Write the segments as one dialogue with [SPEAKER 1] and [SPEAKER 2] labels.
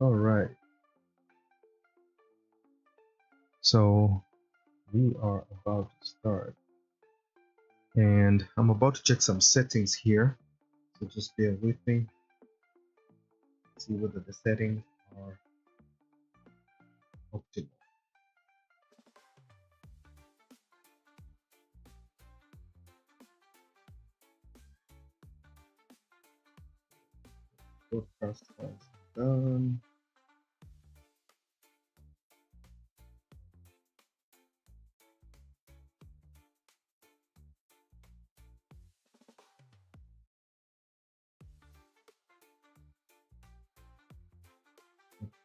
[SPEAKER 1] All right, so we are about to start, and I'm about to check some settings here. So just bear with me, see whether the settings are optimal. Broadcast has done.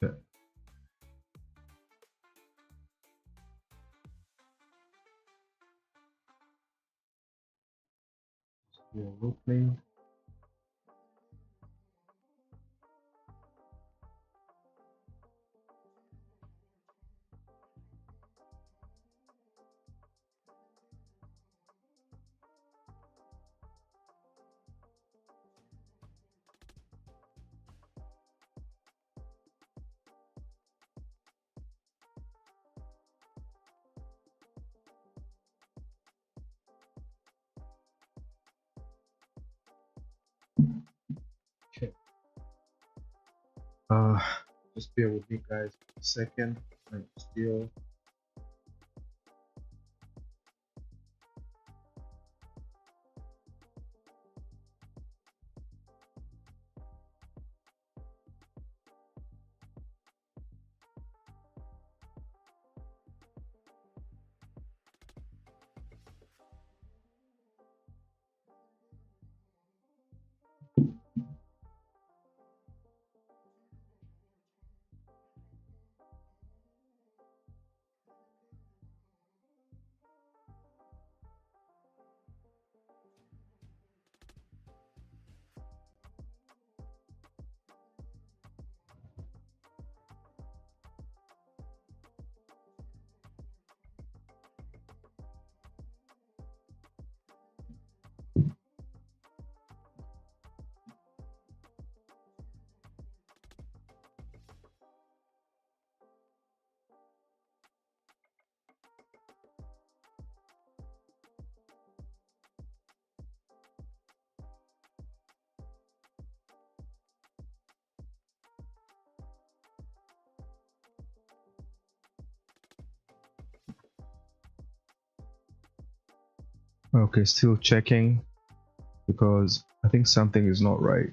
[SPEAKER 1] Okay. Bear with me. Okay. Uh, just bear with me, guys, for a second. I'm still okay. Still checking because I think something is not right.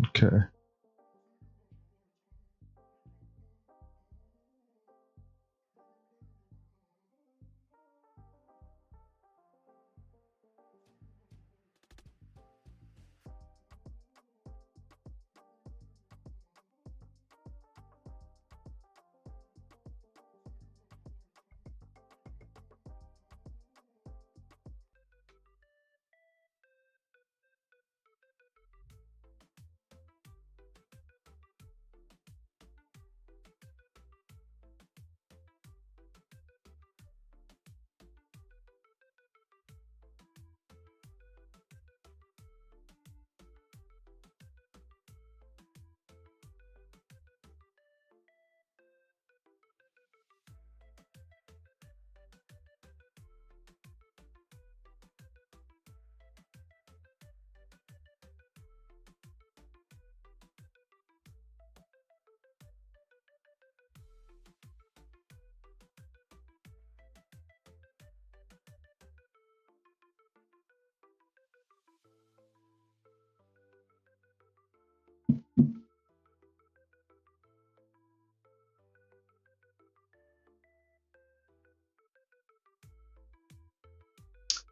[SPEAKER 1] Okay.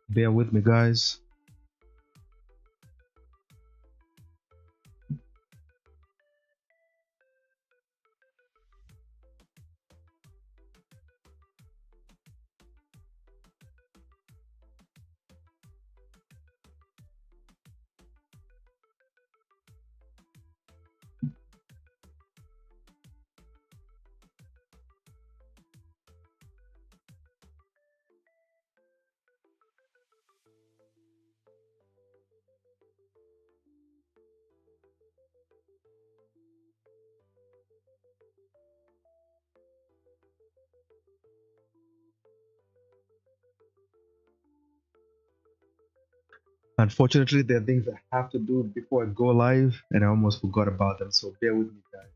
[SPEAKER 1] Bear with me, guys. Unfortunately, there are things I have to do before I go live, and I almost forgot about them. So bear with me, guys.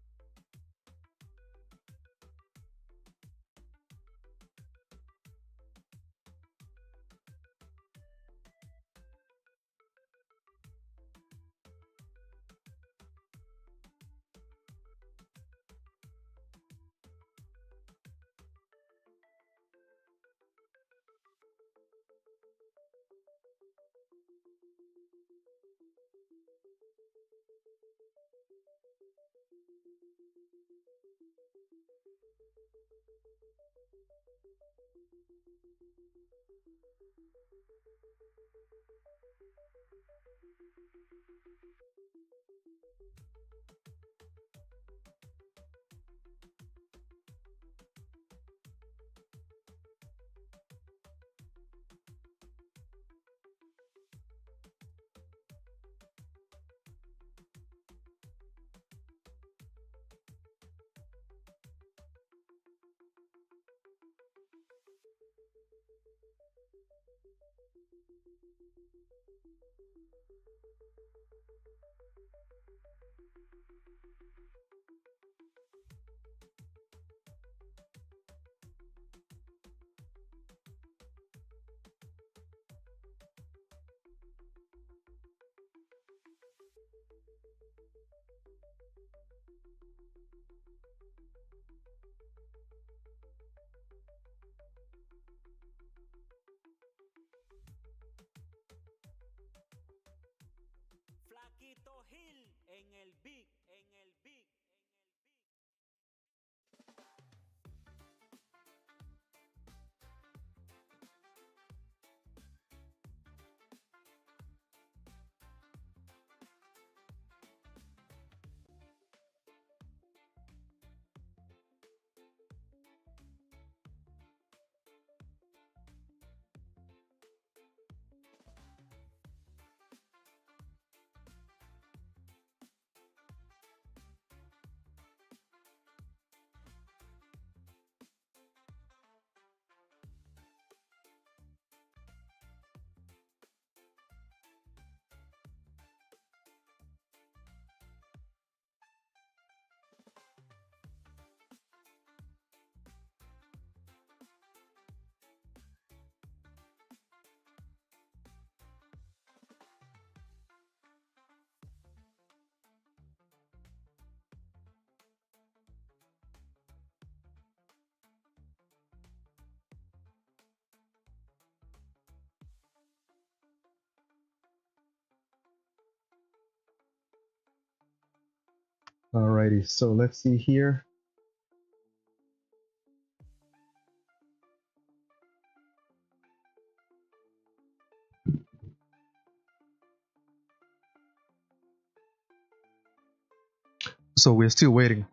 [SPEAKER 2] Flaquito Gil en el beat, en el beat.
[SPEAKER 1] Alrighty, so let's see here. So we're still waiting.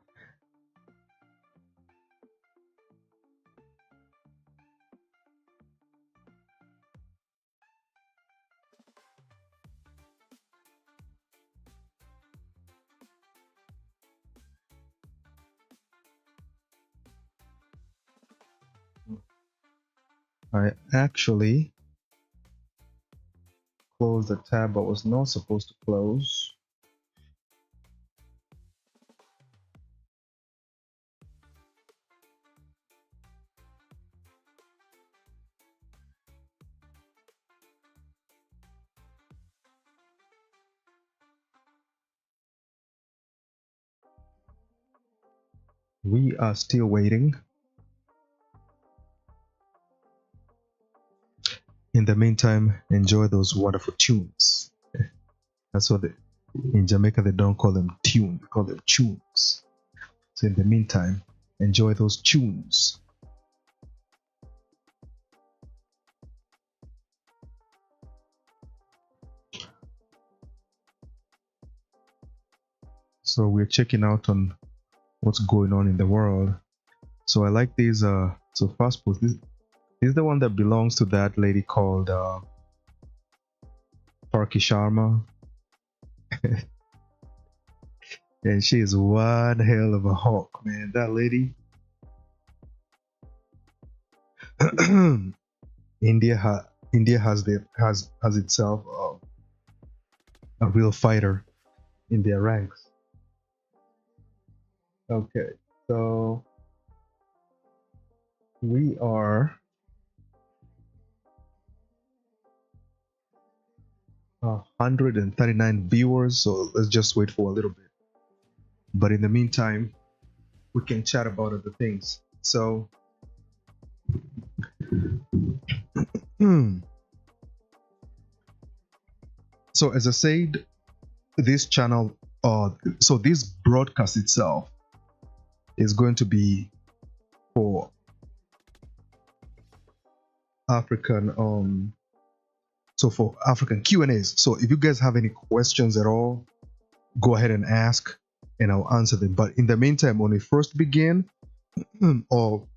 [SPEAKER 1] I actually closed the tab I was not supposed to close. We are still waiting. In the meantime, enjoy those wonderful tunes. That's what in Jamaica they don't call them tunes, they call them tunes. So in the meantime, enjoy those tunes. So we're checking out on what's going on in the world. So I like these so fast post. This is the one that belongs to that lady called Parky Sharma. And she is one hell of a hawk, man. That lady. India has itself a real fighter in their ranks. Okay, so we are 139 viewers, so let's just wait for a little bit. But in the meantime, we can chat about other things. So, so as I said, this channel, so this broadcast itself is going to be for African, so for African Q&As. So if you guys have any questions at all, go ahead and ask, and I'll answer them. But in the meantime, when we first begin, or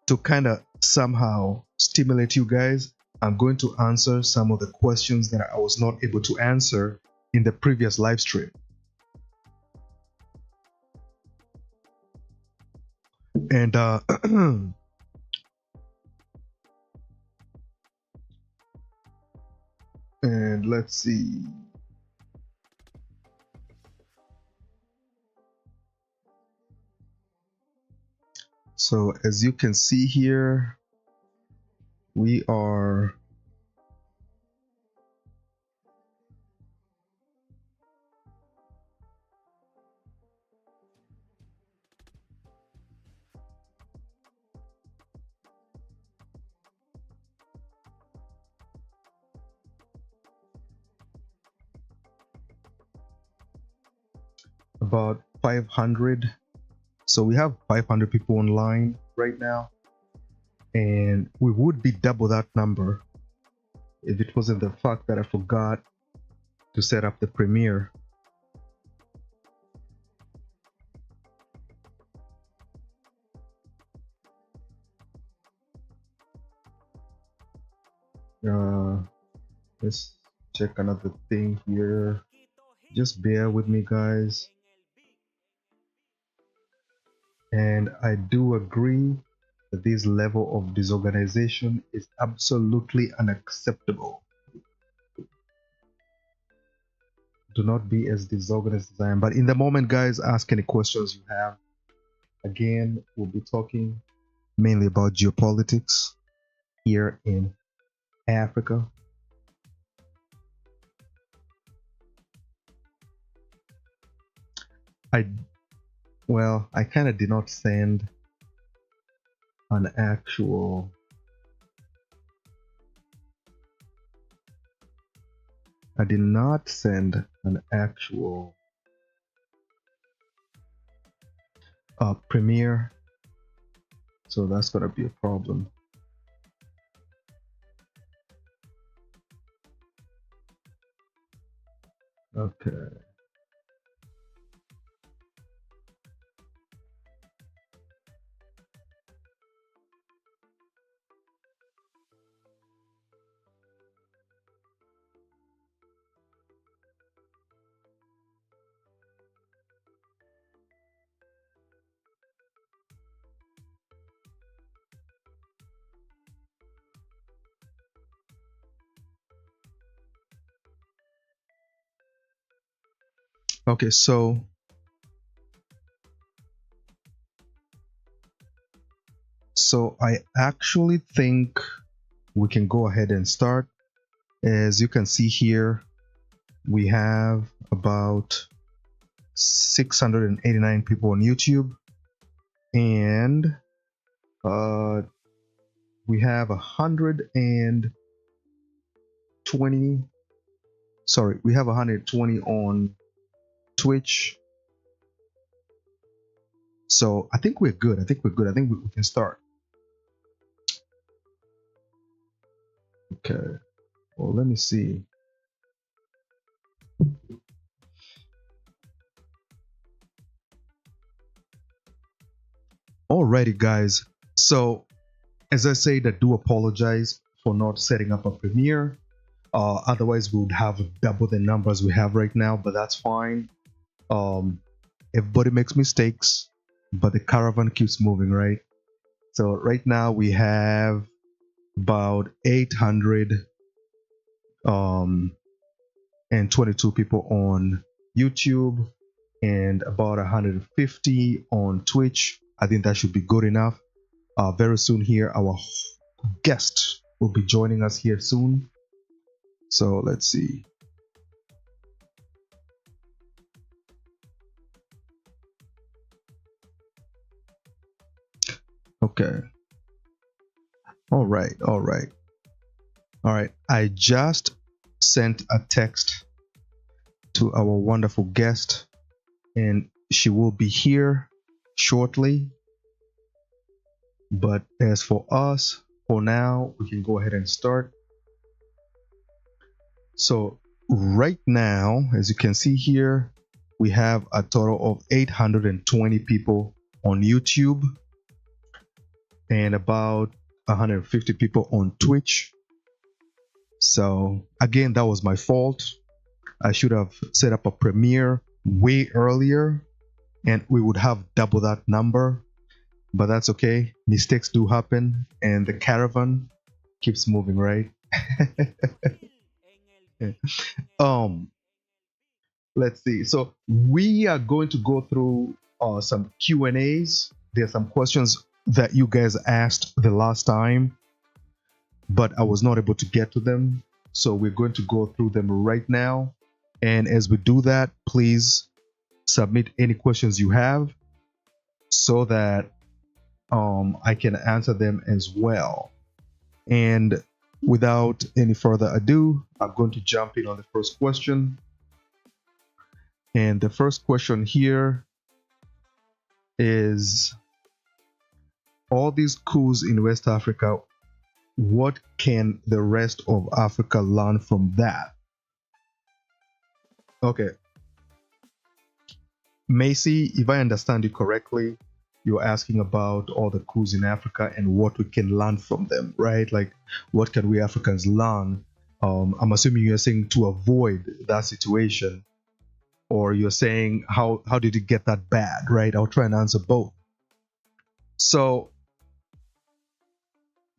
[SPEAKER 1] to kind of somehow stimulate you guys, I'm going to answer some of the questions that I was not able to answer in the previous live stream. And and let's see. So as you can see here, we are about 500. So we have 500 people online right now, and we would be double that number if it wasn't the fact that I forgot to set up the premiere. Let's check another thing here. Just bear with me, guys. And I do agree that this level of disorganization is absolutely unacceptable. Do not be as disorganized as I am. But in the moment, guys, ask any questions you have. Again, we'll be talking mainly about geopolitics here in Africa. I kind of did not send an actual premiere, so that's gonna be a problem. Okay. Okay, so I actually think we can go ahead and start. As you can see here, we have about 689 people on YouTube, and we have 120 on Twitch. So I think we're good. I think we can start. Okay. Well, let me see. Alrighty, guys. So, as I said, I do apologize for not setting up a premiere. Otherwise, we would have double the numbers we have right now, but that's fine. Um, everybody makes mistakes, but the caravan keeps moving, right? So right now we have about 800 and 22 people on YouTube and about 150 on Twitch. I think that should be good enough. Very soon here, our guest will be joining us here soon. So let's see. Okay. All right. All right. All right. I just sent a text to our wonderful guest, and she will be here shortly. But as for us, for now, we can go ahead and start. So right now, as you can see here, we have a total of 820 people on YouTube and about 150 people on Twitch. So again, that was my fault. I should have set up a premiere way earlier and we would have double that number, but that's okay. Mistakes do happen and the caravan keeps moving, right? um let's see. So we are going to go through some Q&As. There's some questions that you guys asked the last time, but I was not able to get to them. So we're going to go through them right now. And as we do that, please submit any questions you have so that I can answer them as well. And without any further ado, I'm going to jump in on the first question. And the first question here is, all these coups in West Africa, what can the rest of Africa learn from that? Okay. Macy, if I understand you correctly, you're asking about all the coups in Africa and what we can learn from them, right? Like, what can we Africans learn? I'm assuming you're saying to avoid that situation, or you're saying how did it get that bad, right? I'll try and answer both. So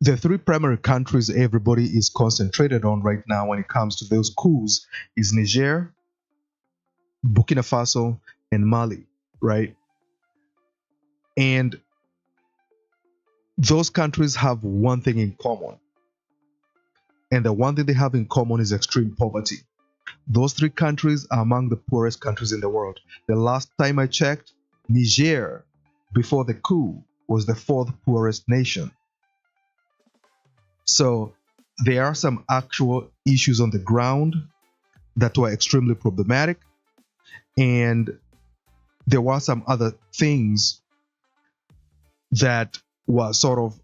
[SPEAKER 1] the three primary countries everybody is concentrated on right now when it comes to those coups is Niger, Burkina Faso, and Mali, right? And those countries have one thing in common. And the one thing they have in common is extreme poverty. Those three countries are among the poorest countries in the world. The last time I checked, Niger, before the coup, was the fourth poorest nation. So there are some actual issues on the ground that were extremely problematic. And there were some other things that were sort of,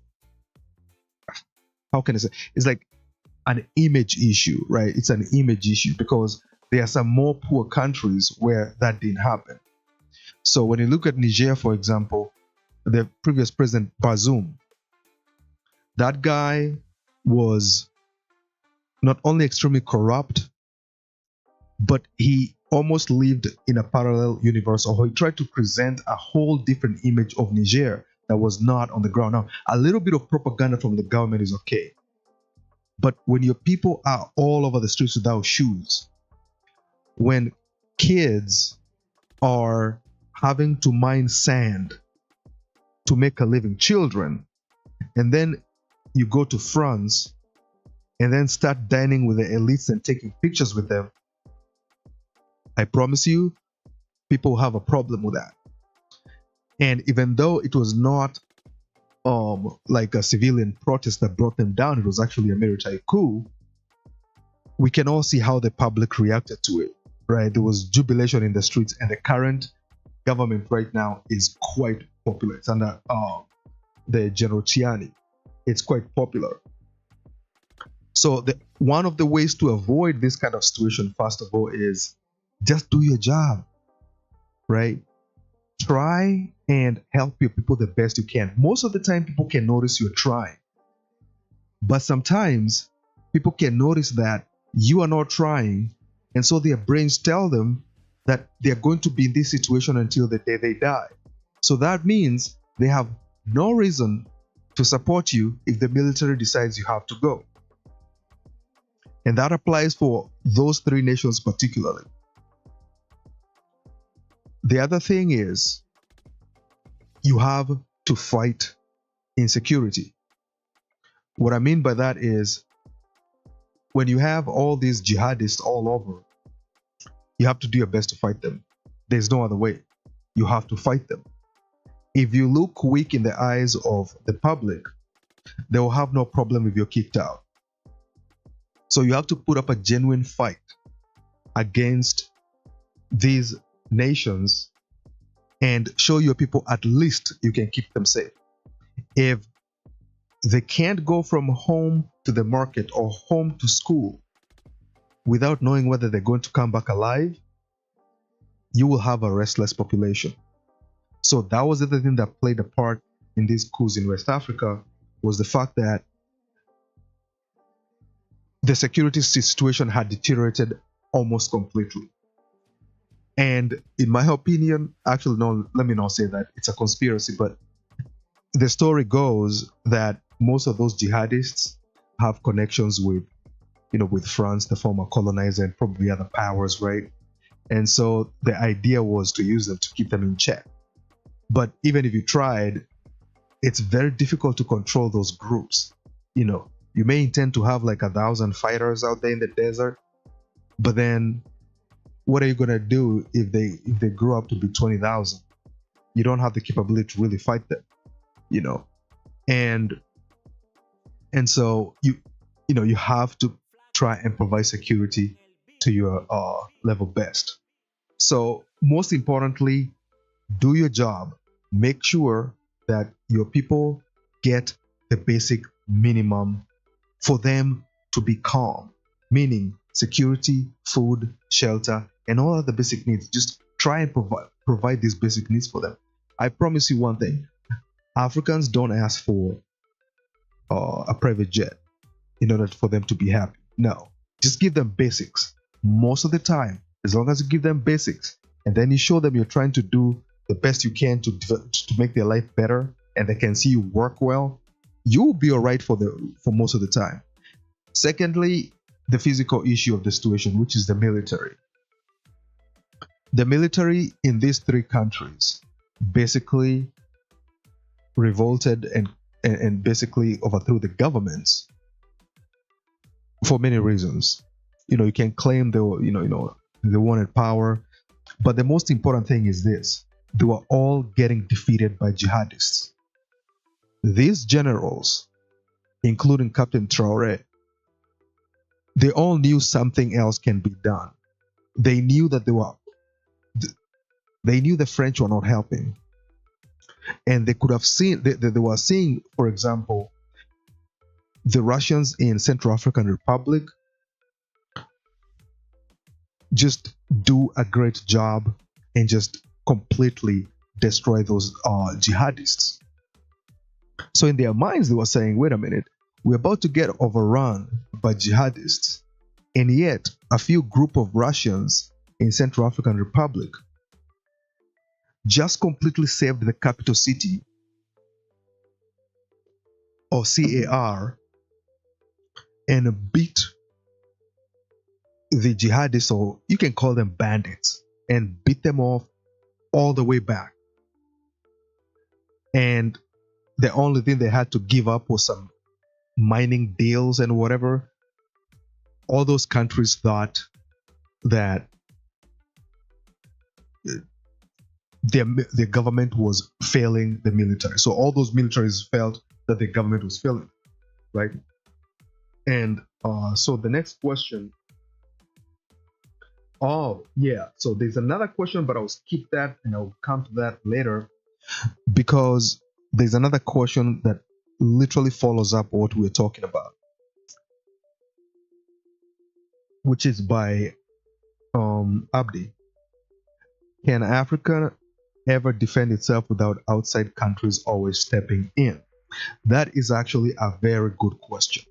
[SPEAKER 1] how can I say, it's like an image issue, right? It's an image issue because there are some more poor countries where that didn't happen. So when you look at Niger, for example, the previous president Bazoum, that guy was not only extremely corrupt, but he almost lived in a parallel universe, or he tried to present a whole different image of Niger that was not on the ground. Now, a little bit of propaganda from the government is okay, but when your people are all over the streets without shoes, when kids are having to mine sand to make a living, children, and then you go to France and then start dining with the elites and taking pictures with them, I promise you, people have a problem with that. And even though it was not like a civilian protest that brought them down, it was actually a military coup, we can all see how the public reacted to it, right? There was jubilation in the streets, and the current government right now is quite popular. It's under the General Chiani. It's quite popular. So one of the ways to avoid this kind of situation, first of all, is just do your job, right? Try and help your people the best you can. Most of the time, people can notice you're trying. But sometimes people can notice that you are not trying, and so their brains tell them that they're going to be in this situation until the day they die. So that means they have no reason to support you if the military decides you have to go. And that applies for those three nations particularly. The other thing is you have to fight insecurity. What I mean by that is when you have all these jihadists all over, you have to do your best to fight them. There's no other way. You have to fight them. If you look weak in the eyes of the public, they will have no problem if you're kicked out. So you have to put up a genuine fight against these nations and show your people at least you can keep them safe. If they can't go from home to the market or home to school without knowing whether they're going to come back alive, you will have a restless population. So that was the other thing that played a part in these coups in West Africa, was the fact that the security situation had deteriorated almost completely. And in my opinion, actually, no, let me not say that it's a conspiracy, but the story goes that most of those jihadists have connections with, with France, the former colonizer, and probably other powers, right? And so the idea was to use them to keep them in check. But even if you tried, it's very difficult to control those groups. You may intend to have like 1,000 fighters out there in the desert, but then what are you gonna do if they grow up to be 20,000? You don't have the capability to really fight them, and so you have to try and provide security to your level best. So most importantly, do your job. Make sure that your people get the basic minimum for them to be calm, meaning security, food, shelter, and all other basic needs. Just try and provide these basic needs for them. I promise you one thing: Africans don't ask for a private jet in order for them to be happy. No, just give them basics. Most of the time, as long as you give them basics, and then you show them you're trying to do the best you can to make their life better, and they can see you work well, you will be all right for most of the time. Secondly, the physical issue of the situation, which is the military. The military in these three countries basically revolted and basically overthrew the governments for many reasons. You can claim they were, they wanted power, but the most important thing is this: they were all getting defeated by jihadists. These generals, including Captain Traore, they all knew something else can be done. They knew that they knew the French were not helping, and they could have seen they were seeing, for example, the Russians in Central African Republic just do a great job and just completely destroy those jihadists. So in their minds, they were saying, wait a minute, we're about to get overrun by jihadists, and yet a few group of Russians in Central African Republic just completely saved the capital city of CAR and beat the jihadists, or you can call them bandits, and beat them off all the way back. And the only thing they had to give up was some mining deals and whatever. All those countries thought that the government was failing the military. So all those militaries felt that the government was failing, right? And so the next question. Oh, yeah. So there's another question, but I'll skip that and I'll come to that later, because there's another question that literally follows up what we're talking about, which is by Abdi. Can Africa ever defend itself without outside countries always stepping in? That is actually a very good question.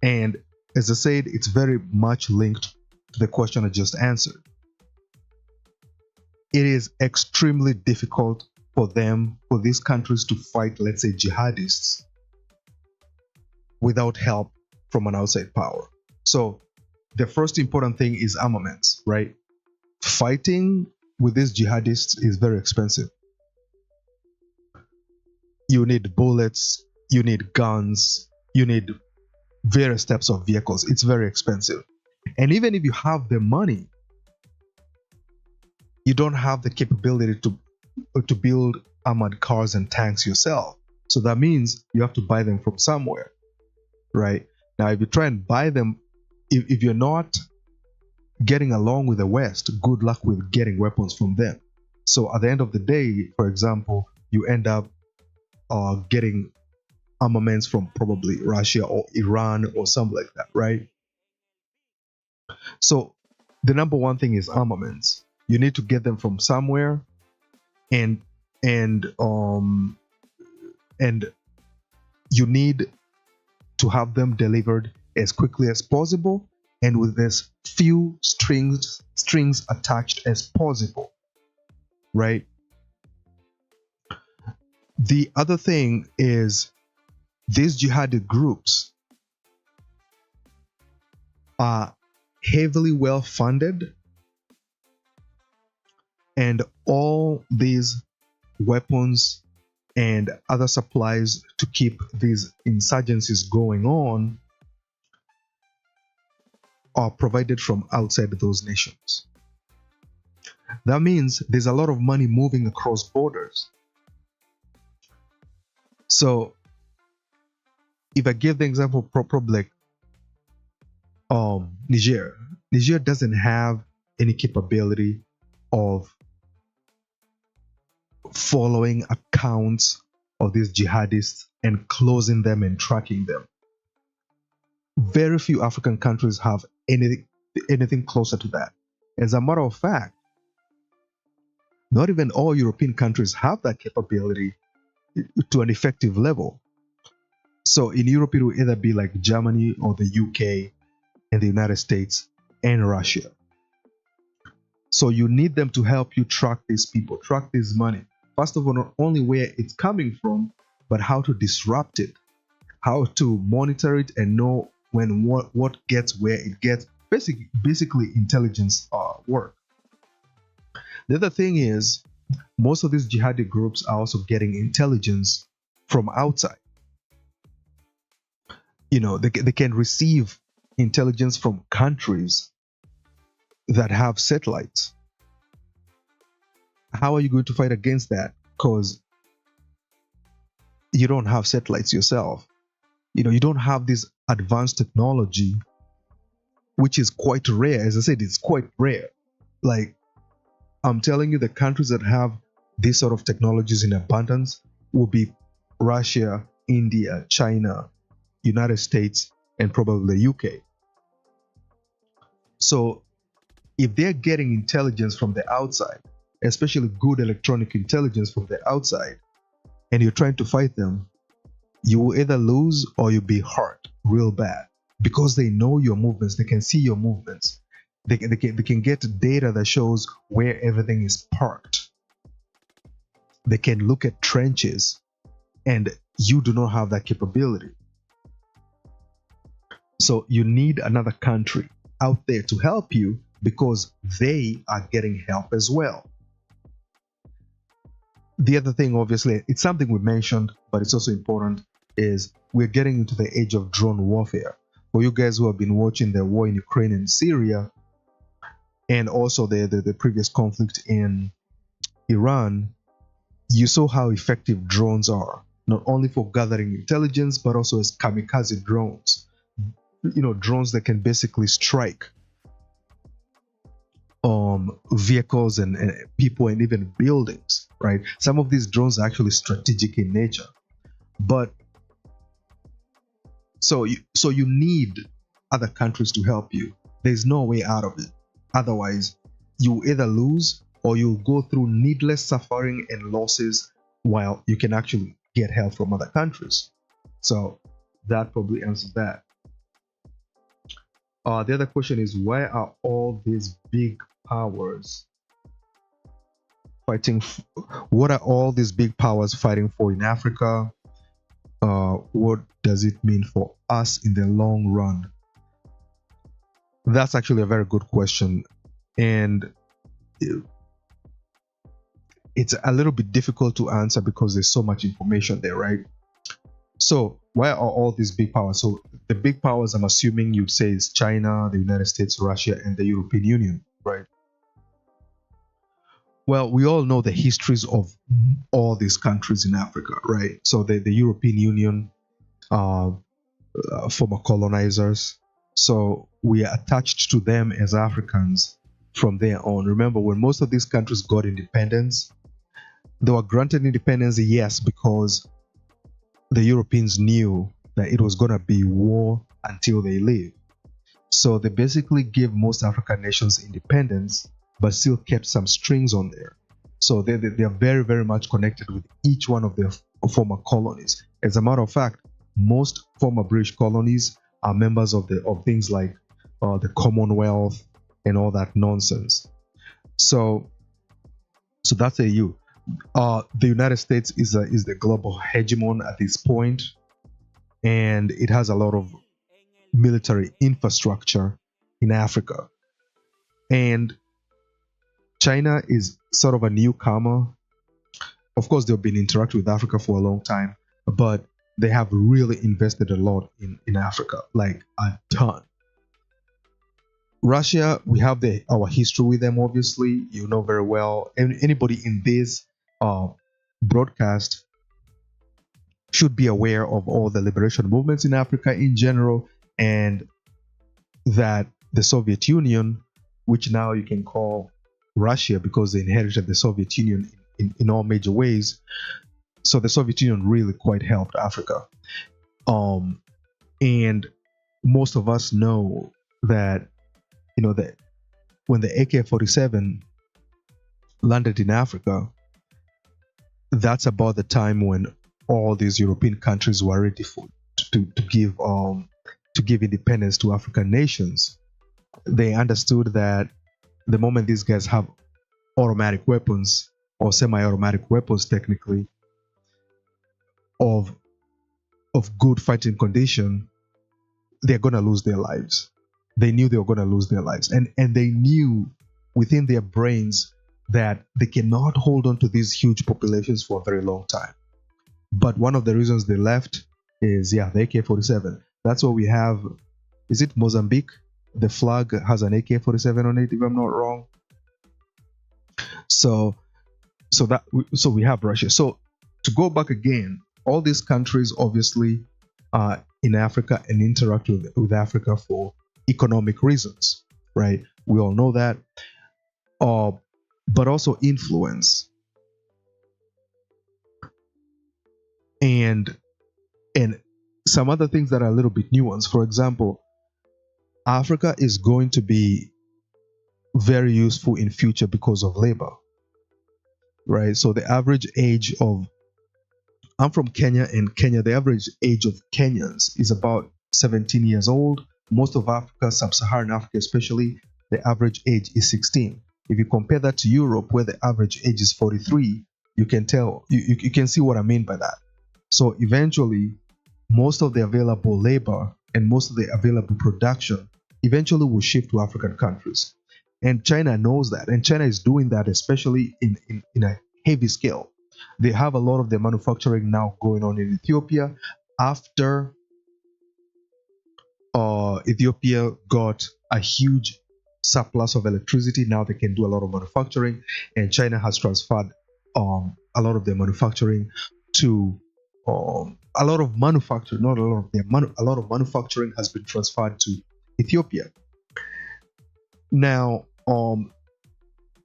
[SPEAKER 1] And as I said, it's very much linked to the question I just answered. it is extremely difficult for these countries to fight, let's say, jihadists without help from an outside power. So the first important thing is armaments, right? Fighting with these jihadists is very expensive. You need bullets, you need guns, you need various types of vehicles. It's very expensive. And even if you have the money, you don't have the capability to build armored cars and tanks yourself. So that means you have to buy them from somewhere, right? Now, if you try and buy them, if you're not getting along with the West, good luck with getting weapons from them. So at the end of the day, for example, you end up getting armaments from probably Russia or Iran or something like that, right? So the number one thing is armaments. You need to get them from somewhere, and you need to have them delivered as quickly as possible and with as few strings attached as possible, right? The other thing is these jihadi groups are heavily well funded, and all these weapons and other supplies to keep these insurgencies going on are provided from outside those nations. That means there's a lot of money moving across borders. So if I give the example, probably like Niger doesn't have any capability of following accounts of these jihadists and closing them and tracking them. Very few African countries have anything closer to that. As a matter of fact, not even all European countries have that capability to an effective level. So in Europe, it will either be like Germany or the UK and the United States and Russia. So you need them to help you track these people, track this money. First of all, not only where it's coming from, but how to disrupt it, how to monitor it and know when what gets where it gets. Basically intelligence work. The other thing is most of these jihadi groups are also getting intelligence from outside. You know, they can receive intelligence from countries that have satellites. How are you going to fight against that? Because you don't have satellites yourself. You know, you don't have this advanced technology, which is quite rare. As I said, it's quite rare. Like, I'm telling you, the countries that have these sort of technologies in abundance will be Russia, India, China, United States, and probably the UK. So if they're getting intelligence from the outside, especially good electronic intelligence from the outside, and you're trying to fight them, you will either lose or you'll be hurt real bad, because they know your movements. They can see your movements. They can get data that shows where everything is parked. They can look at trenches, and you do not have that capability. So you need another country out there to help you, because they are getting help as well. The other thing, obviously, it's something we mentioned, but it's also important, is we're getting into the age of drone warfare. For you guys who have been watching the war in Ukraine and Syria, and also the previous conflict in Iran, you saw how effective drones are, not only for gathering intelligence, but also as kamikaze drones. You know, drones that can basically strike vehicles and people and even buildings, right? Some of these drones are actually strategic in nature. But so you need other countries to help you. There's no way out of it. Otherwise, you either lose or you'll go through needless suffering and losses while you can actually get help from other countries. So that probably answers that. The other question is, why are all these big powers fighting? What are all these big powers fighting for in Africa? What does it mean for us in the long run? That's actually a very good question, and it's a little bit difficult to answer because there's so much information there, right? So why are all these big powers? So the big powers, I'm assuming you'd say, is China, the United States, Russia, and the European Union, right? Well, we all know the histories of all these countries in Africa, right? So the European Union, uh, former colonizers. So we are attached to them as Africans from there on. Remember, when most of these countries got independence, they were granted independence, yes, because the Europeans knew that it was going to be war until they leave. So they basically gave most African nations independence, but still kept some strings on there. So they are very, very much connected with each one of their former colonies. As a matter of fact, most former British colonies are members of things like the Commonwealth and all that nonsense. So that's AU. The United States is the global hegemon at this point, and it has a lot of military infrastructure in Africa. And China is sort of a newcomer. Of course, they've been interacting with Africa for a long time, but they have really invested a lot in Africa, like a ton. Russia, we have our history with them, obviously. You know very well. And anybody in this broadcast should be aware of all the liberation movements in Africa in general, and that the Soviet Union, which now you can call Russia because they inherited the Soviet Union in all major ways. So the Soviet Union really quite helped Africa. And most of us know that, that when the AK-47 landed in Africa, that's about the time when all these European countries were ready to give independence to African nations. They understood that the moment these guys have automatic weapons or semi-automatic weapons, technically, of good fighting condition, they're gonna lose their lives. They knew they were gonna lose their lives, and they knew within their brains that they cannot hold on to these huge populations for a very long time. But one of the reasons they left is, the AK-47. That's what we have. Is it Mozambique? The flag has an AK-47 on it, if I'm not wrong. So we have Russia. So to go back again, all these countries obviously are in Africa and interact with Africa for economic reasons, right? We all know that. But also influence. And some other things that are a little bit nuanced. For example, Africa is going to be very useful in future because of labor, right? So the average age of, I'm from Kenya, and Kenya, the average age of Kenyans is about 17 years old. Most of Africa, sub-Saharan Africa especially, the average age is 16. If you compare that to Europe, where the average age is 43, you can tell, you can see what I mean by that. So eventually, most of the available labor and most of the available production eventually will shift to African countries. And China knows that. And China is doing that, especially in a heavy scale. They have a lot of their manufacturing now going on in Ethiopia. After Ethiopia got a huge surplus of electricity, now they can do a lot of manufacturing. And China has transferred a lot of their manufacturing to a lot of manufacturing, not a lot of their a lot of manufacturing has been transferred to Ethiopia. Now,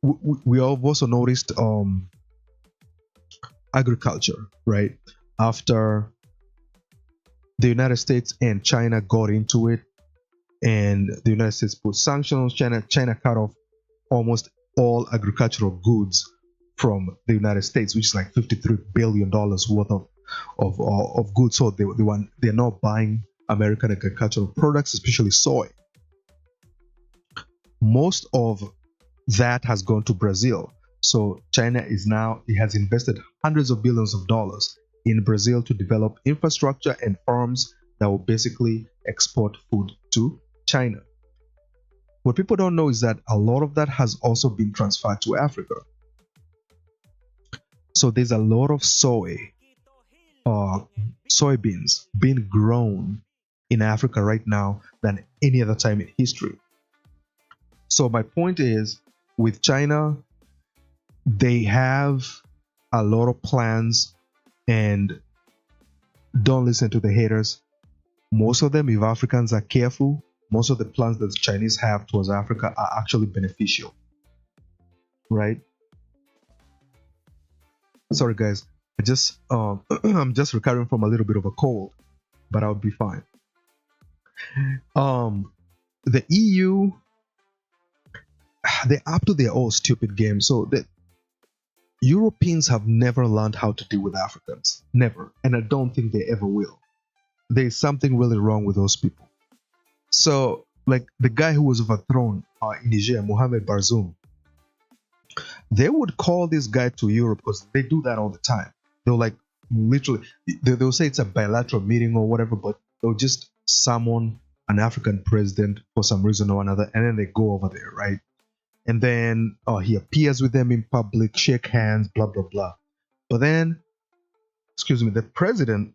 [SPEAKER 1] we have also noticed agriculture, right? After the United States and China got into it, and the United States put sanctions on China cut off almost all agricultural goods from the United States, which is like $53 billion worth of goods. So they're not buying American agricultural products, especially soy. Most of that has gone to Brazil. So China it has invested hundreds of billions of dollars in Brazil to develop infrastructure and farms that will basically export food to China. What people don't know is that a lot of that has also been transferred to Africa. So there's a lot of soybeans being grown in Africa right now than any other time in history. So my point is, with China, they have a lot of plans, and don't listen to the haters. Most of them, if Africans are careful, most of the plans that the Chinese have towards Africa are actually beneficial, right? Sorry guys, I'm just recovering from a little bit of a cold, but I'll be fine. The EU, they're up to their own stupid game. So the Europeans have never learned how to deal with Africans, never, and I don't think they ever will. There's something really wrong with those people. So, like the guy who was overthrown in Niger, Mohamed Bazoum, they would call this guy to Europe because they do that all the time. They'll like literally, they'll say it's a bilateral meeting or whatever, but they'll just summon an African president for some reason or another, and then they go over there, right? And then he appears with them in public, shake hands, blah blah blah. But then, excuse me, the president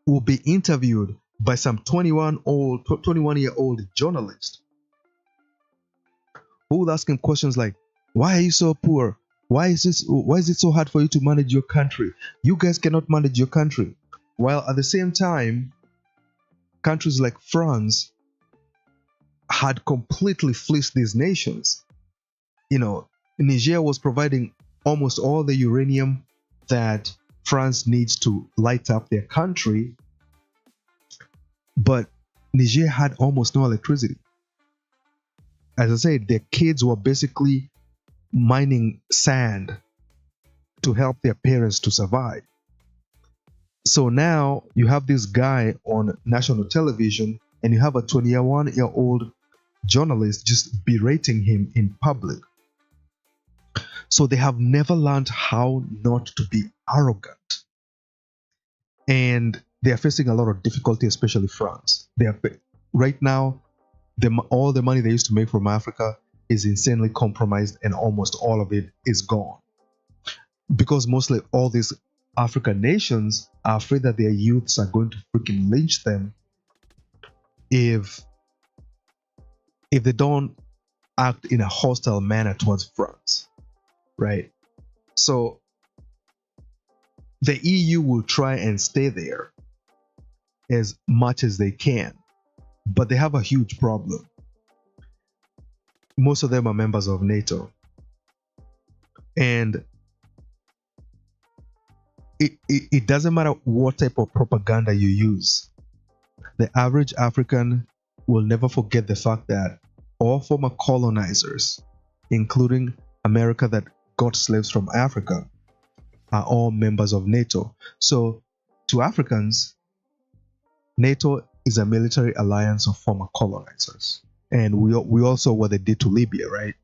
[SPEAKER 1] will be interviewed by some 21-year-old journalist who will ask him questions like, why are you so poor? Why is it so hard for you to manage your country? You guys cannot manage your country. While at the same time, countries like France had completely fleeced these nations. Niger was providing almost all the uranium that France needs to light up their country, but Niger had almost no electricity. As I said, their kids were basically mining sand to help their parents to survive. So now you have this guy on national television, and you have a 21-year-old journalist just berating him in public. So they have never learned how not to be arrogant. And they are facing a lot of difficulty, especially France. Right now, all the money they used to make from Africa is insanely compromised, and almost all of it is gone. Because mostly all these African nations are afraid that their youths are going to freaking lynch them if they don't act in a hostile manner towards France, right? So the EU will try and stay there as much as they can, but they have a huge problem. Most of them are members of NATO, and it doesn't matter what type of propaganda you use. The average African will never forget the fact that all former colonizers, including America that got slaves from Africa, are all members of NATO. So to Africans, NATO is a military alliance of former colonizers. And we also what they did to Libya, right?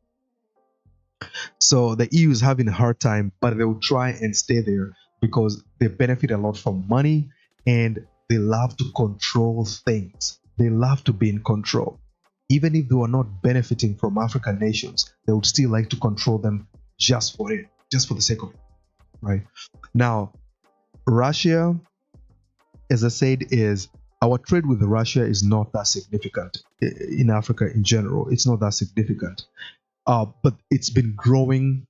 [SPEAKER 1] So the EU is having a hard time, but they will try and stay there because they benefit a lot from money, and they love to control things. They love to be in control. Even if they were not benefiting from African nations, they would still like to control them just for the sake of it, right? Now, Russia, as I said, our trade with Russia is not that significant in Africa in general. It's not that significant, but it's been growing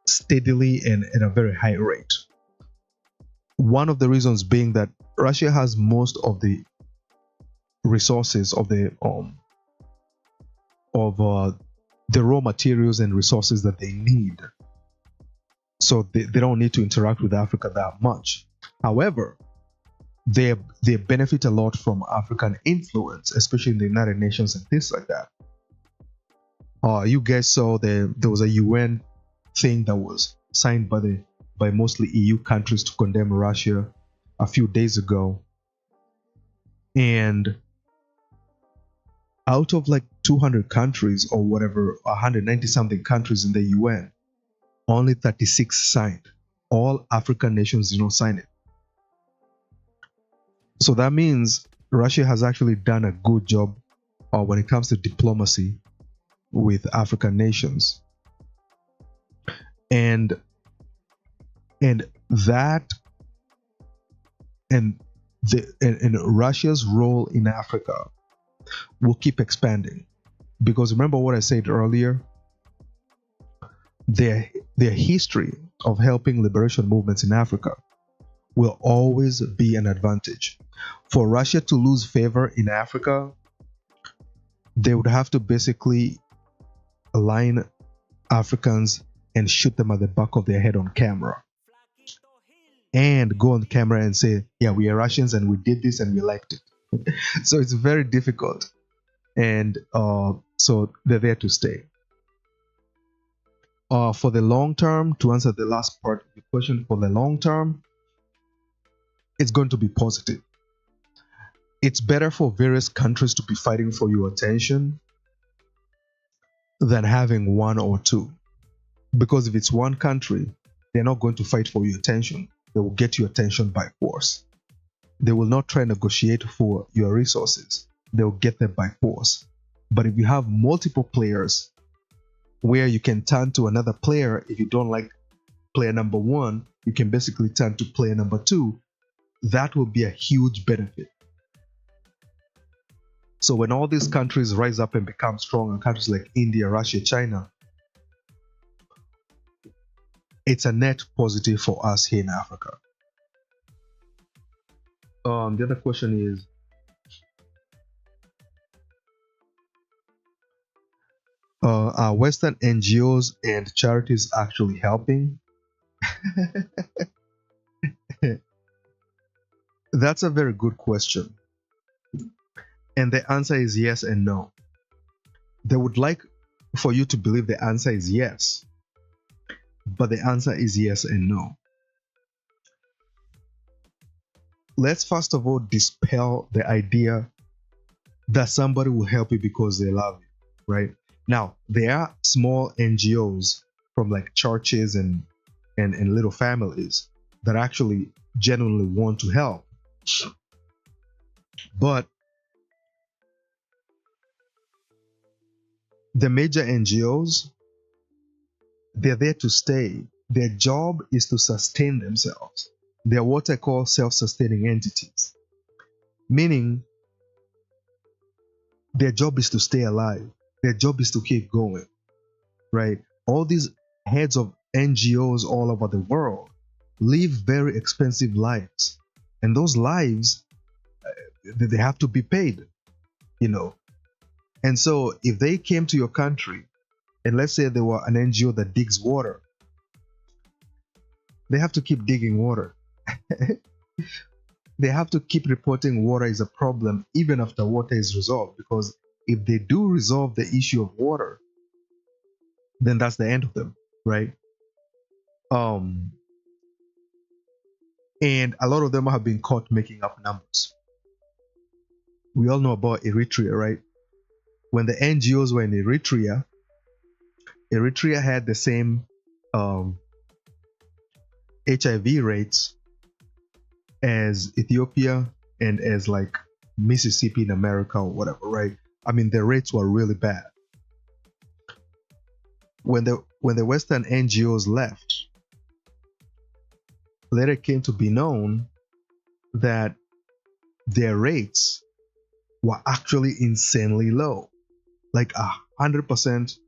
[SPEAKER 1] steadily and at a very high rate. One of the reasons being that Russia has most of the resources of the raw materials and resources that they need. So they don't need to interact with Africa that much. However, they benefit a lot from African influence, especially in the United Nations and things like that. You guys saw there was a UN thing that was signed by mostly EU countries to condemn Russia a few days ago. And Out of like 200 countries or whatever, 190 something countries in the UN, only 36 signed. All African nations did not sign it. So that means Russia has actually done a good job when it comes to diplomacy with African nations. And and that and and Russia's role in Africa will keep expanding, because remember what I said earlier, their history of helping liberation movements in Africa will always be an advantage. For Russia to lose favor in Africa, they would have to basically align Africans and shoot them at the back of their head on camera, and go on camera and say, yeah, we are Russians and we did this and we liked it. So it's very difficult. And so they're there to stay. For the long term, to answer the last part of the question, for the long term, it's going to be positive. It's better for various countries to be fighting for your attention than having one or two. Because if it's one country, they're not going to fight for your attention. They will get your attention by force. They will not try and negotiate for your resources. They will get them by force. But if you have multiple players where you can turn to another player, if you don't like player number one, you can basically turn to player number two. That will be a huge benefit. So when all these countries rise up and become strong, and countries like India, Russia, China, it's a net positive for us here in Africa. The other question is, are Western NGOs and charities actually helping? That's a very good question. And the answer is yes and no. They would like for you to believe the answer is yes, but the answer is yes and no. Let's first of all dispel the idea that somebody will help you because they love you, right? Now, there are small NGOs from like churches and little families that actually genuinely want to help. But the major NGOs, they're there to stay. Their job is to sustain themselves. They're what I call self-sustaining entities, meaning their job is to stay alive. Their job is to keep going, right? All these heads of NGOs all over the world live very expensive lives, and those lives, they have to be paid, you know. And so if they came to your country, and let's say they were an NGO that digs water, they have to keep digging water. They have to keep reporting water is a problem even after water is resolved, because if they do resolve the issue of water, then that's the end of them, right? And a lot of them have been caught making up numbers. We all know about Eritrea, right? When the NGOs were in Eritrea, Eritrea had the same HIV rates as Ethiopia and as like Mississippi in America or whatever, right? I mean, the rates were really bad. When the Western NGOs left, later it came to be known that their rates were actually insanely low, like 100%.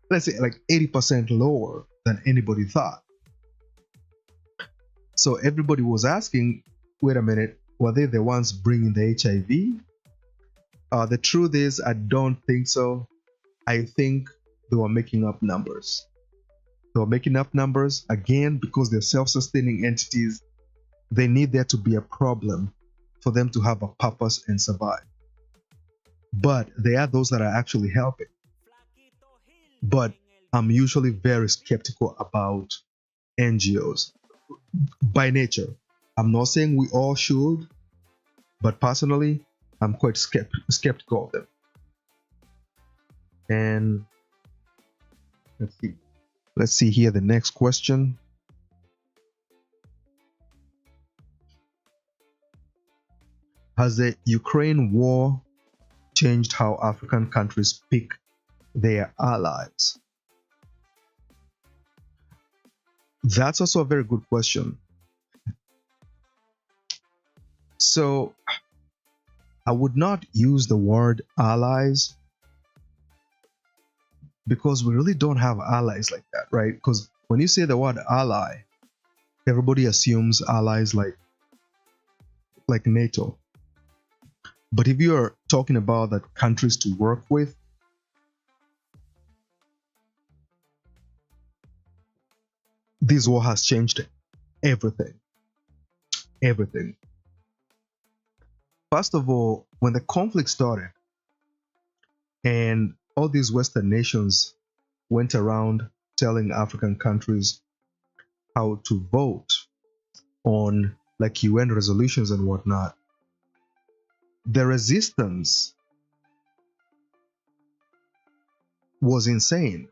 [SPEAKER 1] Let's say like 80% lower than anybody thought. So everybody was asking, wait a minute, were they the ones bringing the HIV? The truth is, I don't think so. I think they were making up numbers. They were making up numbers, again, because they're self-sustaining entities. They need there to be a problem for them to have a purpose and survive. But there are those that are actually helping. But I'm usually very skeptical about NGOs by nature. I'm not saying we all should, but personally, I'm quite skeptical of them. And let's see here the next question. Has the Ukraine war changed how African countries pick their allies? That's also a very good question. So I would not use the word allies because we really don't have allies like that, right? Because when you say the word ally, everybody assumes allies like NATO. But if you're talking about that countries to work with, this war has changed everything. Everything. First of all, when the conflict started and all these Western nations went around telling African countries how to vote on like UN resolutions and whatnot, the resistance was insane.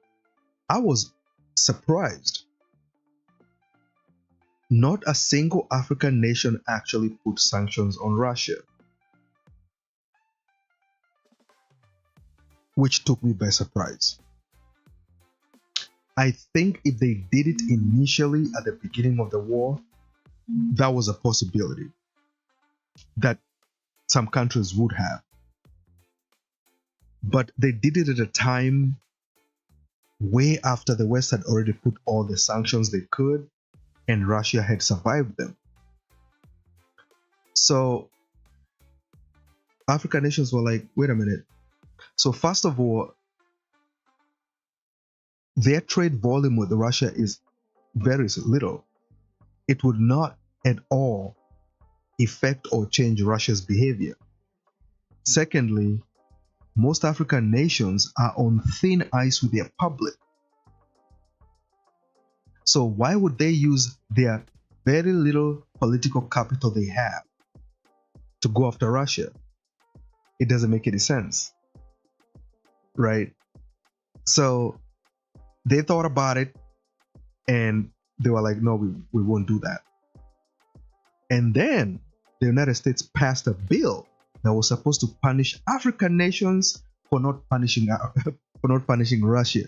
[SPEAKER 1] I was surprised. Not a single African nation actually put sanctions on Russia, which took me by surprise. I think if they did it initially at the beginning of the war, that was a possibility that some countries would have. But they did it at a time way after the West had already put all the sanctions they could and Russia had survived them. So African nations were like, wait a minute. So first of all, their trade volume with Russia is very little. It would not at all affect or change Russia's behavior. Secondly, most African nations are on thin ice with their public. So why would they use their very little political capital they have to go after Russia? It doesn't make any sense, right? So they thought about it and they were like, no, we won't do that. And then the United States passed a bill that was supposed to punish African nations for not punishing Russia,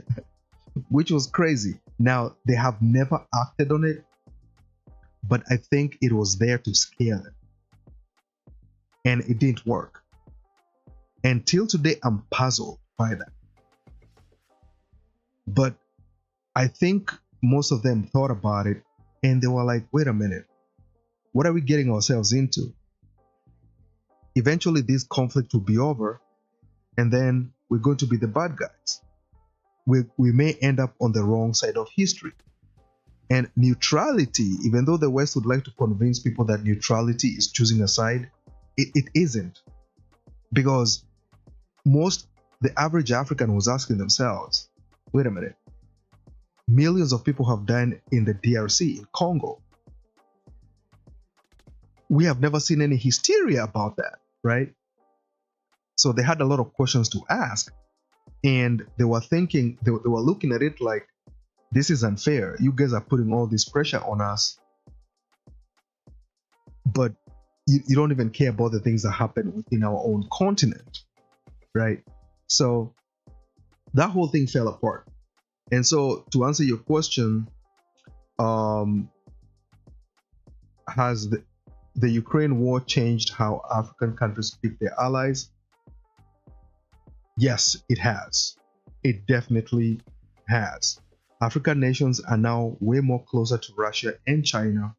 [SPEAKER 1] which was crazy. Now they have never acted on it, but I think it was there to scare them, and it didn't work. Until today, I'm puzzled by that. But I think most of them thought about it and they were like, wait a minute, what are we getting ourselves into? Eventually, this conflict will be over, and then we're going to be the bad guys. We may end up on the wrong side of history. And neutrality, even though the West would like to convince people that neutrality is choosing a side, it isn't. Because the average African was asking themselves, wait a minute, millions of people have died in the DRC, in Congo. We have never seen any hysteria about that, right? So they had a lot of questions to ask, and they were thinking, they were looking at it like, this is unfair. You guys are putting all this pressure on us, but you don't even care about the things that happen within our own continent, right? So that whole thing fell apart. And so to answer your question, has the Ukraine war changed how African countries pick their allies? Yes, it has. It definitely has. African nations are now way more closer to Russia and China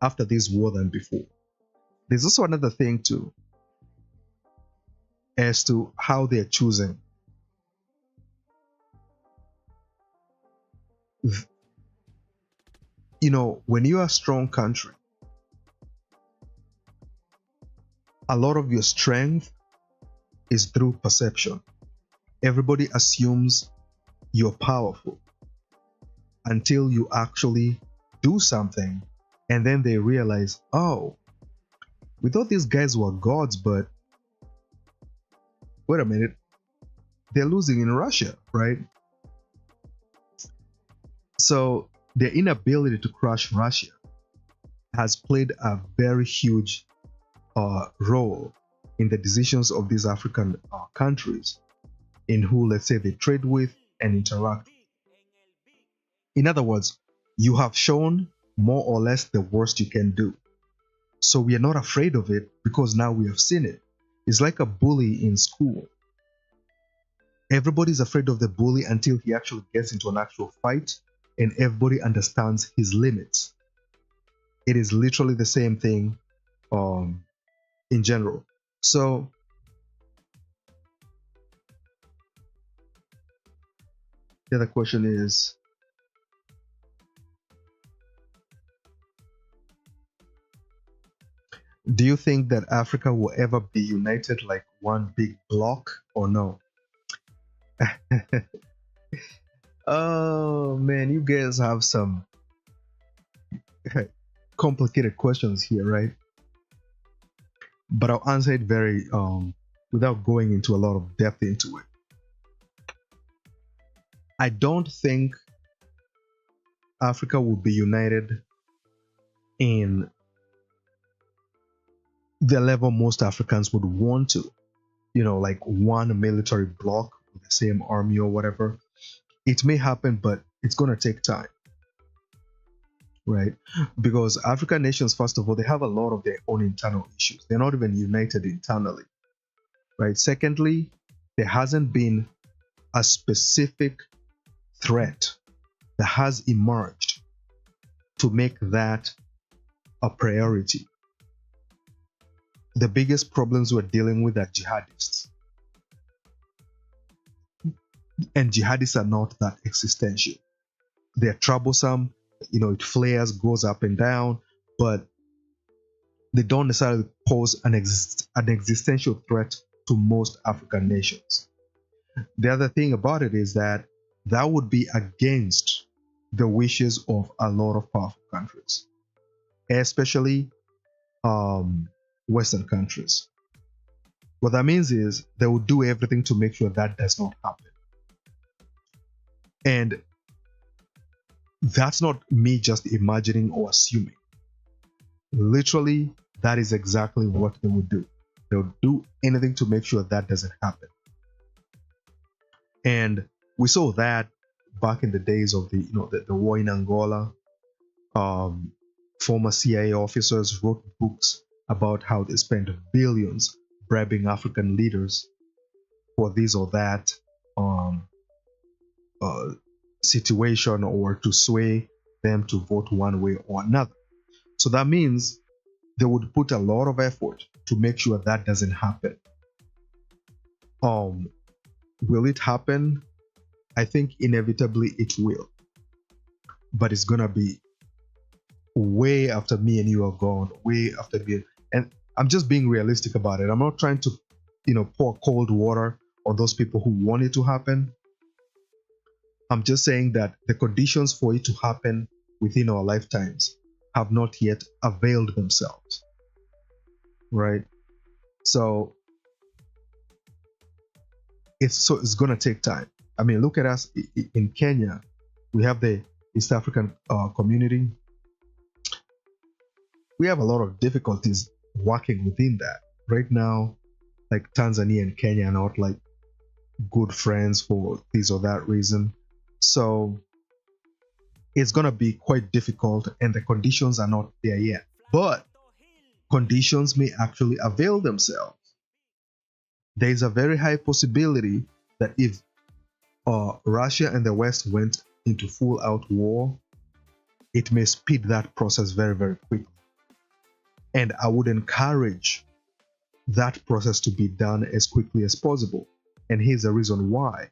[SPEAKER 1] after this war than before. There's also another thing too, as to how they're choosing. You know, when you're a strong country, a lot of your strength is through perception. Everybody assumes you're powerful until you actually do something, and then they realize, oh, We thought these guys were gods, but wait a minute, they're losing in Russia, right? So their inability to crush Russia has played a very huge role in the decisions of these African countries in who, let's say, they trade with and interact. In other words, you have shown more or less the worst you can do. So we are not afraid of it because now we have seen it. It's like a bully in school. Everybody's afraid of the bully until he actually gets into an actual fight and everybody understands his limits. It is literally the same thing in general. So the other question is, do you think that Africa will ever be united like one big block or no? Oh man, you guys have some complicated questions here, right? But I'll answer it very without going into a lot of depth into it. I don't think Africa will be united in the level most Africans would want to, like one military bloc with the same army or whatever. It may happen, but it's going to take time, right? Because African nations, first of all, they have a lot of their own internal issues. They're not even united internally, right? Secondly, there hasn't been a specific threat that has emerged to make that a priority. The biggest problems we're dealing with are jihadists. And jihadists are not that existential. They're troublesome, it flares, goes up and down, but they don't necessarily pose an existential threat to most African nations. The other thing about it is that would be against the wishes of a lot of powerful countries, especially Western countries. What that means is they will do everything to make sure that does not happen. And that's not me just imagining or assuming. Literally, that is exactly what they would do. They'll do anything to make sure that doesn't happen. And we saw that back in the days of the war in Angola. Former CIA officers wrote books about how they spent billions bribing African leaders for this or that situation, or to sway them to vote one way or another. So that means they would put a lot of effort to make sure that doesn't happen. Will it happen? I think inevitably it will. But it's gonna be way after me and you are gone, way after me. And I'm just being realistic about it. I'm not trying to, pour cold water on those people who want it to happen. I'm just saying that the conditions for it to happen within our lifetimes have not yet availed themselves, right? So it's gonna take time. I mean, look at us in Kenya. We have the East African community. We have a lot of difficulties working within that right now. Like Tanzania and Kenya are not like good friends for this or that reason. So it's gonna be quite difficult, and the conditions are not there yet. But conditions may actually avail themselves. There is a very high possibility that if Russia and the West went into full-out war, it may speed that process very, very quickly. And I would encourage that process to be done as quickly as possible. And here's the reason why.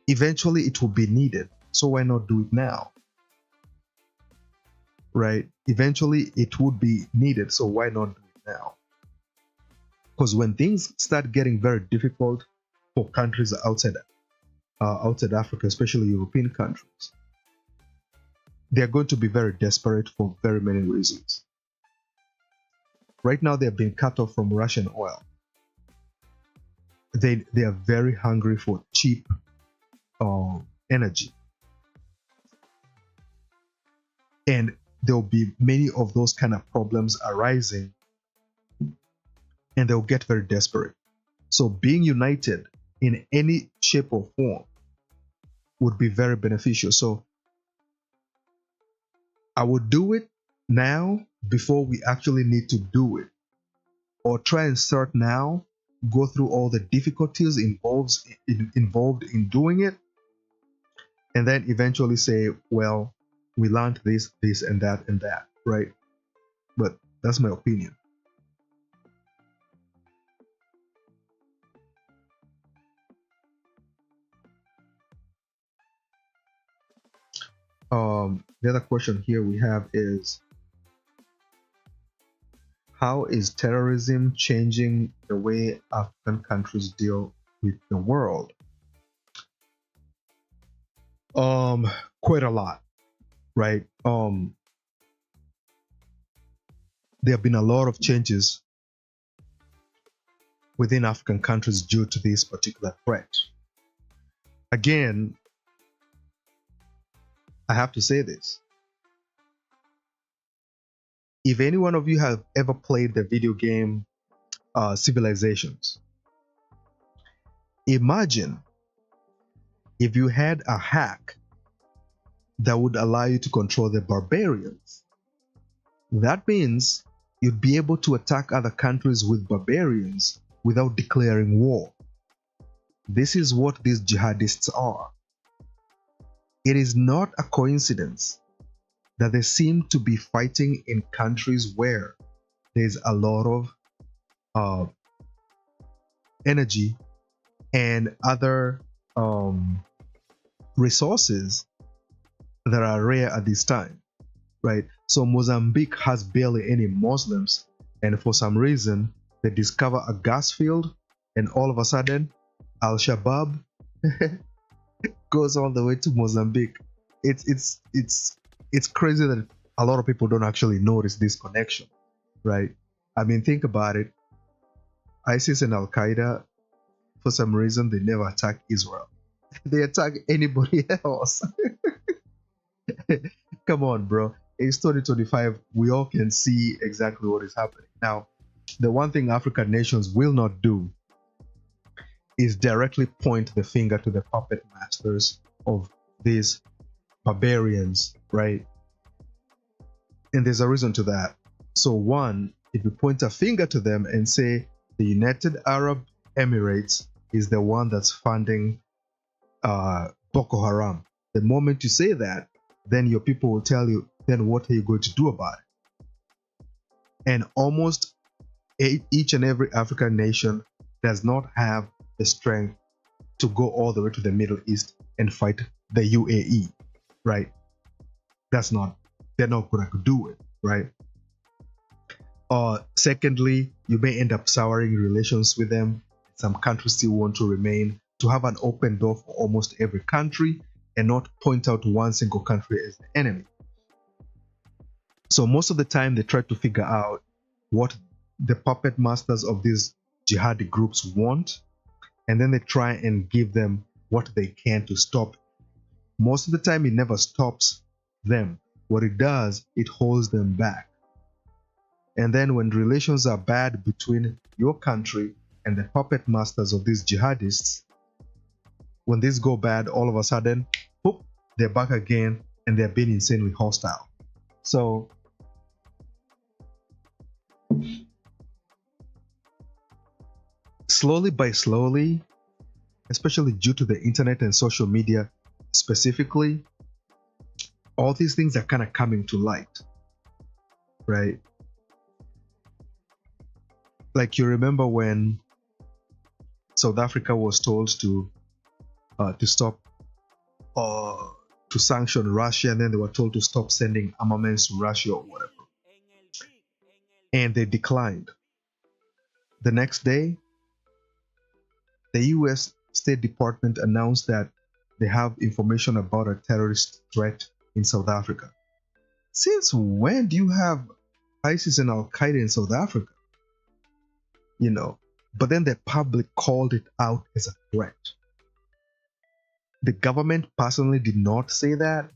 [SPEAKER 1] Eventually, it will be needed. So why not do it now? Right? Eventually, it would be needed. So why not do it now? Because when things start getting very difficult for countries outside Africa, especially European countries, they're going to be very desperate for very many reasons. Right now, they've been cut off from Russian oil. They are very hungry for cheap energy. And there will be many of those kind of problems arising, and they'll get very desperate. So being united in any shape or form would be very beneficial. So I would do it now before we actually need to do it, or try and start now, go through all the difficulties involved in doing it, and then eventually say, well, we learned this, and that, right? But that's my opinion. The other question here we have is, how is terrorism changing the way African countries deal with the world? Quite a lot, right? There have been a lot of changes within African countries due to this particular threat. Again, I have to say this. If any one of you have ever played the video game Civilizations, imagine if you had a hack that would allow you to control the barbarians. That means you'd be able to attack other countries with barbarians without declaring war. This is what these jihadists are. It is not a coincidence that they seem to be fighting in countries where there's a lot of energy and other resources that are rare at this time, right? So Mozambique has barely any Muslims, and for some reason they discover a gas field, and all of a sudden Al-Shabaab goes all the way to Mozambique. It's crazy that a lot of people don't actually notice this connection, right? I mean, think about it. ISIS and Al-Qaeda, for some reason, they never attack Israel. They attack anybody else. Come on, bro. It's 2025. We all can see exactly what is happening. Now, the one thing African nations will not do is directly point the finger to the puppet masters of these barbarians, right? And there's a reason to that. So one, if you point a finger to them and say the United Arab Emirates is the one that's funding Boko Haram, the moment you say that, then your people will tell you, then what are you going to do about it? And almost each and every African nation does not have the strength to go all the way to the Middle East and fight the UAE, right? They're not going to do it, right? Secondly, you may end up souring relations with them. Some countries still want to remain, to have an open door for almost every country and not point out one single country as the enemy. So most of the time they try to figure out what the puppet masters of these jihadi groups want, and then they try and give them what they can to stop. Most of the time it never stops them. What it does, it holds them back. And then when relations are bad between your country and the puppet masters of these jihadists, when these go bad, all of a sudden, whoop, they're back again and they're being insanely hostile. So slowly by slowly, especially due to the internet and social media specifically, all these things are kind of coming to light, right? Like, you remember when South Africa was told to stop to sanction Russia, and then they were told to stop sending armaments to Russia or whatever, and they declined. The next day, the US State Department announced that they have information about a terrorist threat in South Africa. Since when do you have ISIS and Al Qaeda in South Africa? You know, but then the public called it out as a threat. The government personally did not say that.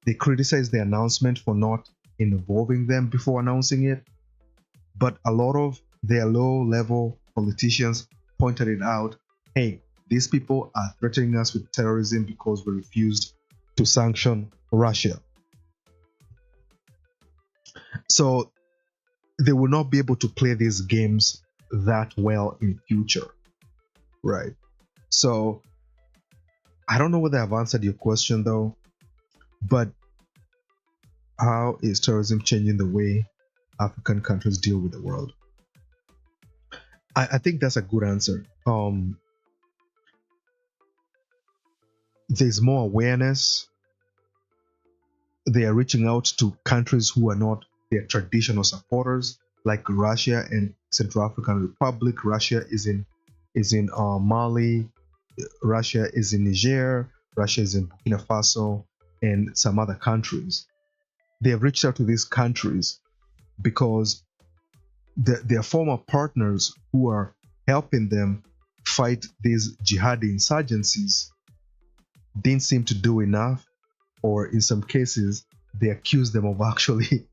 [SPEAKER 1] They criticized the announcement for not involving them before announcing it, but a lot of their low level politicians pointed it out. Hey, these people are threatening us with terrorism because we refused to sanction Russia. So they will not be able to play these games that well in future, right? So I don't know whether I've answered your question though, but how is terrorism changing the way African countries deal with the world? I think that's a good answer. There's more awareness. They are reaching out to countries who are not their traditional supporters, like Russia and Central African Republic. Russia is in Mali. Russia is in Niger. Russia is in Burkina Faso and some other countries. They have reached out to these countries because their former partners who are helping them fight these jihadi insurgencies didn't seem to do enough, or in some cases, they accuse them of actually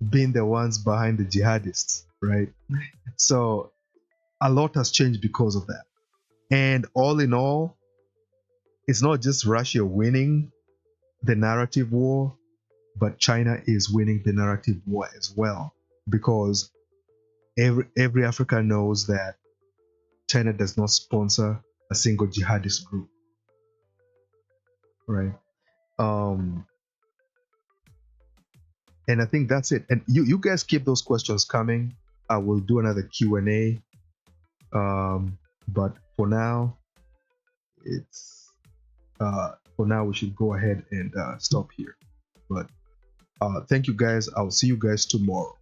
[SPEAKER 1] being the ones behind the jihadists, right? So a lot has changed because of that. And all in all, it's not just Russia winning the narrative war, but China is winning the narrative war as well. Because every Africa knows that China does not sponsor a single jihadist group, right? Um, and I think that's it. And you guys keep those questions coming. I will do another Q&A. But it's for now we should go ahead and stop here. But thank you guys. I'll see you guys tomorrow.